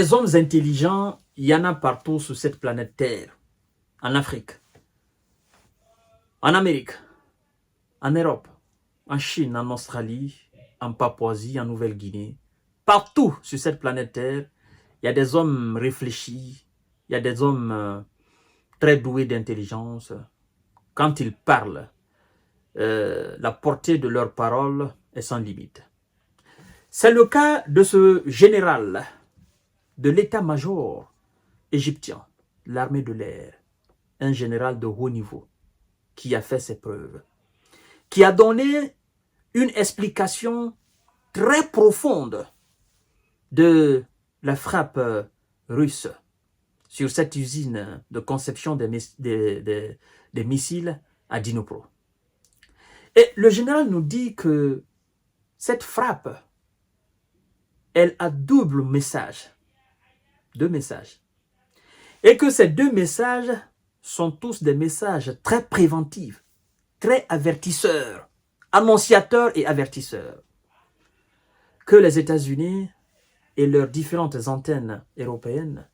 Les hommes intelligents, il y en a partout sur cette planète Terre. En Afrique, en Amérique, en Europe, en Chine, en Australie, en Papouasie, en Nouvelle-Guinée. Partout sur cette planète Terre, il y a des hommes réfléchis, il y a des hommes très doués d'intelligence. Quand ils parlent, la portée de leurs paroles est sans limite. C'est le cas de ce général de l'état-major égyptien, l'armée de l'air, un général de haut niveau qui a fait ses preuves, qui a donné une explication très profonde de la frappe russe sur cette usine de conception des missiles à Dnipro. Et le général nous dit que cette frappe, elle a double message, deux messages. Et que ces deux messages sont tous des messages très préventifs, très avertisseurs, annonciateurs et avertisseurs. Que les États-Unis et leurs différentes antennes européennes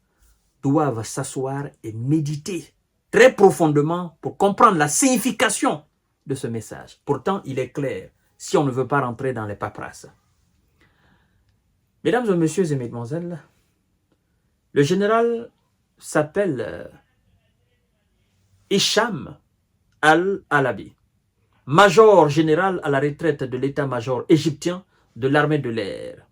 doivent s'asseoir et méditer très profondément pour comprendre la signification de ce message. Pourtant, il est clair, si on ne veut pas rentrer dans les paperasses. Mesdames et messieurs et mesdemoiselles, le général s'appelle Hicham al-Alabi, major général à la retraite de l'état-major égyptien de l'armée de l'air.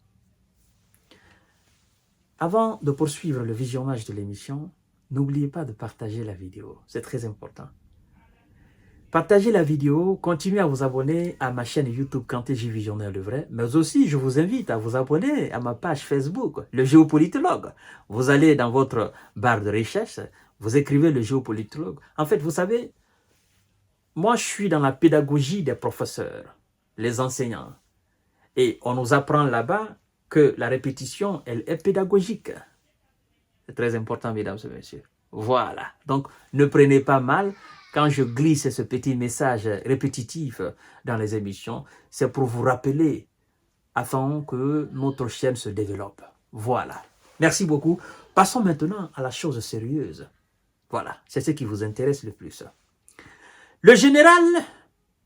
Avant de poursuivre le visionnage de l'émission, n'oubliez pas de partager la vidéo, c'est très important. Partagez la vidéo, continuez à vous abonner à ma chaîne YouTube Kanté J Visionnaire le vrai, mais aussi je vous invite à vous abonner à ma page Facebook, le géopolitologue. Vous allez dans votre barre de recherche, vous écrivez le géopolitologue. En fait, vous savez, moi je suis dans la pédagogie des professeurs, les enseignants. Et on nous apprend là-bas que la répétition, elle est pédagogique. C'est très important, mesdames et messieurs. Voilà. Donc, ne prenez pas mal quand je glisse ce petit message répétitif dans les émissions. C'est pour vous rappeler afin que notre chaîne se développe. Voilà. Merci beaucoup. Passons maintenant à la chose sérieuse. Voilà. C'est ce qui vous intéresse le plus. Le général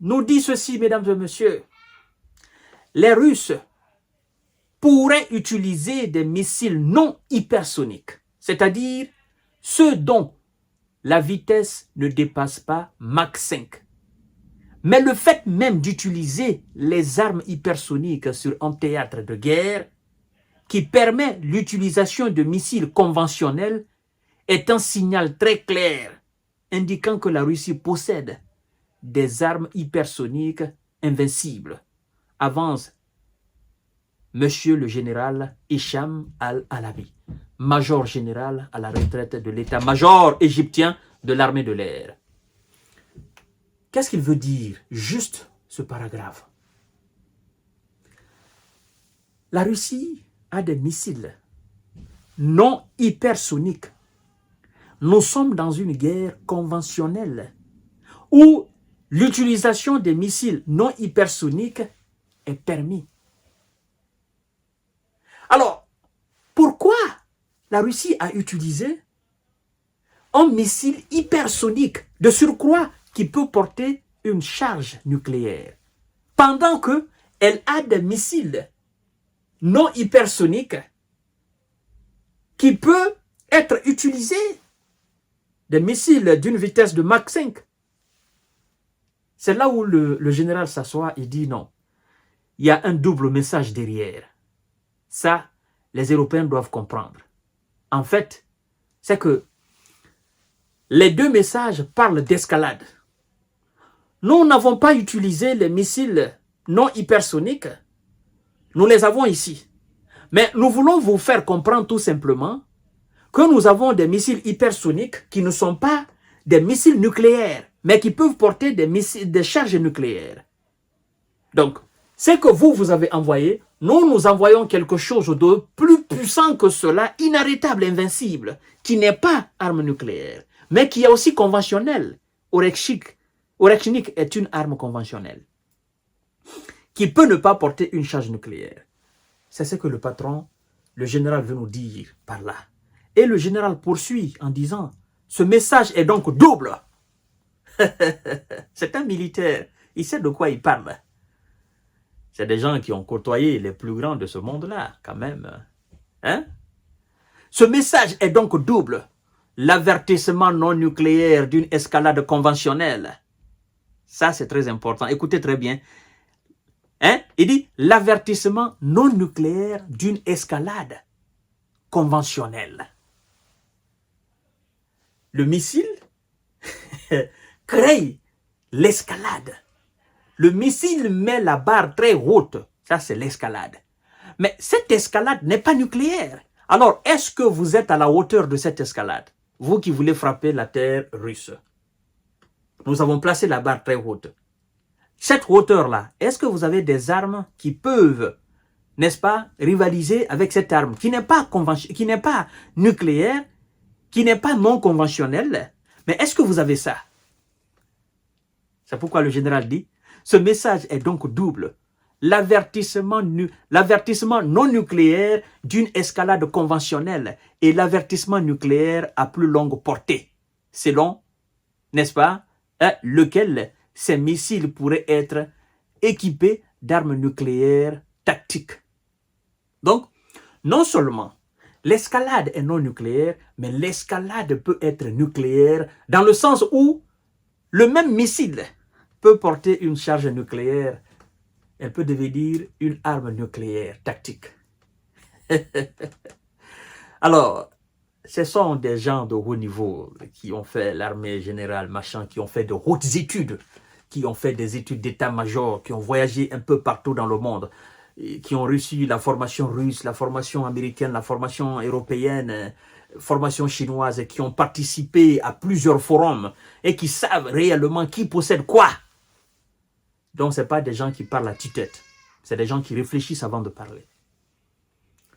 nous dit ceci, mesdames et messieurs. Les Russes pourraient utiliser des missiles non hypersoniques, c'est-à-dire ceux dont la vitesse ne dépasse pas Mach 5. Mais le fait même d'utiliser les armes hypersoniques sur un théâtre de guerre, qui permet l'utilisation de missiles conventionnels, est un signal très clair indiquant que la Russie possède des armes hypersoniques invincibles. Avance Monsieur le général Hicham al-Alabi, major général à la retraite de l'état-major égyptien de l'armée de l'air. Qu'est-ce qu'il veut dire, juste ce paragraphe? La Russie a des missiles non hypersoniques. Nous sommes dans une guerre conventionnelle où l'utilisation des missiles non hypersoniques est permise. Alors, pourquoi la Russie a utilisé un missile hypersonique de surcroît qui peut porter une charge nucléaire, pendant qu'elle a des missiles non hypersoniques qui peuvent être utilisés, des missiles d'une vitesse de Mach 5. C'est là où le général s'assoit et dit non. Il y a un double message derrière. Ça, les Européens doivent comprendre. En fait, c'est que les deux messages parlent d'escalade. Nous n'avons pas utilisé les missiles non hypersoniques. Nous les avons ici. Mais nous voulons vous faire comprendre tout simplement que nous avons des missiles hypersoniques qui ne sont pas des missiles nucléaires, mais qui peuvent porter des charges nucléaires. Donc, ce que vous avez envoyé, nous envoyons quelque chose de plus puissant que cela, inarrêtable, invincible, qui n'est pas arme nucléaire, mais qui est aussi conventionnel. Orekchnik est une arme conventionnelle qui peut ne pas porter une charge nucléaire. C'est ce que le patron le général veut nous dire par là? Et le général poursuit en disant, ce message est donc double. C'est un militaire, il sait de quoi il parle. C'est des gens qui ont côtoyé les plus grands de ce monde-là, quand même. Hein? Ce message est donc double. L'avertissement non nucléaire d'une escalade conventionnelle. Ça, c'est très important. Écoutez très bien. Hein? Il dit l'avertissement non nucléaire d'une escalade conventionnelle. Le missile crée l'escalade. Le missile met la barre très haute. Ça, c'est l'escalade. Mais cette escalade n'est pas nucléaire. Alors, est-ce que vous êtes à la hauteur de cette escalade? Vous qui voulez frapper la terre russe. Nous avons placé la barre très haute. Cette hauteur-là, est-ce que vous avez des armes qui peuvent, n'est-ce pas, rivaliser avec cette arme qui n'est pas nucléaire, qui n'est pas non conventionnelle, mais est-ce que vous avez ça? C'est pourquoi le général dit, ce message est donc double. L'avertissement non nucléaire d'une escalade conventionnelle et l'avertissement nucléaire à plus longue portée, selon, n'est-ce pas, lequel ces missiles pourraient être équipés d'armes nucléaires tactiques. Donc, non seulement l'escalade est non nucléaire, mais l'escalade peut être nucléaire dans le sens où le même missile peut porter une charge nucléaire. Elle peut devenir une arme nucléaire tactique. Alors, ce sont des gens de haut niveau qui ont fait l'armée générale, machin, qui ont fait de hautes études, qui ont fait des études d'état-major, qui ont voyagé un peu partout dans le monde, qui ont reçu la formation russe, la formation américaine, la formation européenne, formation chinoise, qui ont participé à plusieurs forums et qui savent réellement qui possède quoi. Donc, ce n'est pas des gens qui parlent à tue-tête. C'est des gens qui réfléchissent avant de parler.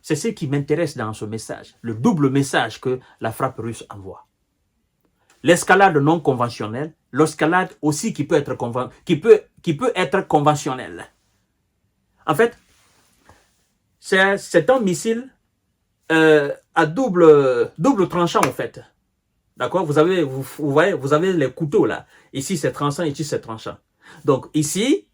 C'est ce qui m'intéresse dans ce message, le double message que la frappe russe envoie. L'escalade non conventionnelle, l'escalade aussi qui peut être conventionnelle. En fait, c'est un missile à double tranchant en fait. D'accord? Vous voyez, vous avez les couteaux là. Ici c'est tranchant, ici c'est tranchant. Donc ici,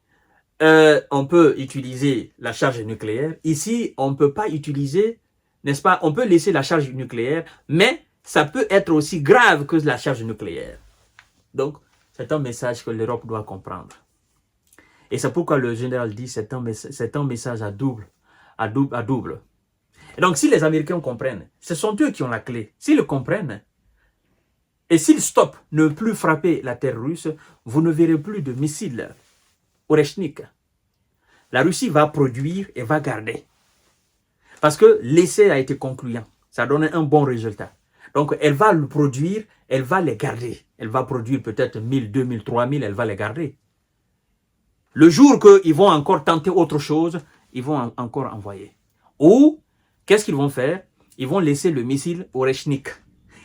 on peut utiliser la charge nucléaire. Ici, on ne peut pas utiliser, n'est-ce pas? On peut laisser la charge nucléaire, mais ça peut être aussi grave que la charge nucléaire. Donc, c'est un message que l'Europe doit comprendre. Et c'est pourquoi le général dit c'est un message à double. Et donc, si les Américains comprennent, ce sont eux qui ont la clé. S'ils le comprennent, et s'ils stoppent ne plus frapper la terre russe, vous ne verrez plus de missiles Oreshnik. La Russie va produire et va garder. Parce que l'essai a été concluant. Ça a donné un bon résultat. Donc, elle va le produire, elle va les garder. Elle va produire peut-être 1000, 2000, 3000, elle va les garder. Le jour qu'ils vont encore tenter autre chose, ils vont encore envoyer. Ou, qu'est-ce qu'ils vont faire? Ils vont laisser le missile Oreshnik.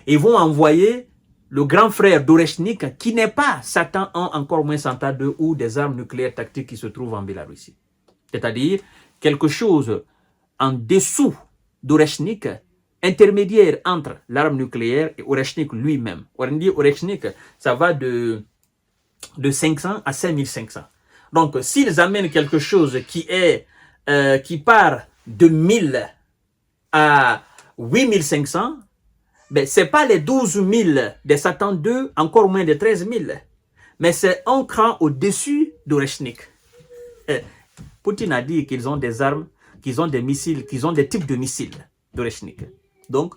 Ils vont envoyer le grand frère d'Oreshnik, qui n'est pas Satan 1, encore moins Satan 2, ou des armes nucléaires tactiques qui se trouvent en Biélorussie. C'est-à-dire quelque chose en dessous d'Oreshnik, intermédiaire entre l'arme nucléaire et Oreshnik lui-même. On dit Oreshnik, ça va de 500 à 5500. Donc, s'ils amènent quelque chose qui part de 1000 à 8500, ben, ce n'est pas les 12 000 des Satan 2, encore moins de 13 000. Mais c'est un cran au-dessus d'Oreshnik. Poutine a dit qu'ils ont des armes, qu'ils ont des missiles, qu'ils ont des types de missiles d'Oreshnik. Donc,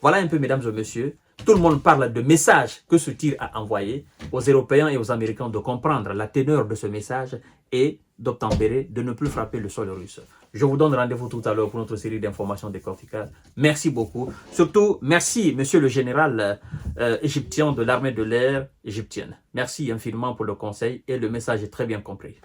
voilà un peu, mesdames et messieurs. Tout le monde parle de message que ce tir a envoyé aux Européens et aux Américains de comprendre la teneur de ce message et d'obtempérer, de ne plus frapper le sol russe. Je vous donne rendez-vous tout à l'heure pour notre série d'informations décorticales. Merci beaucoup. Surtout, merci, monsieur le général égyptien de l'armée de l'air égyptienne. Merci infiniment pour le conseil et le message est très bien compris.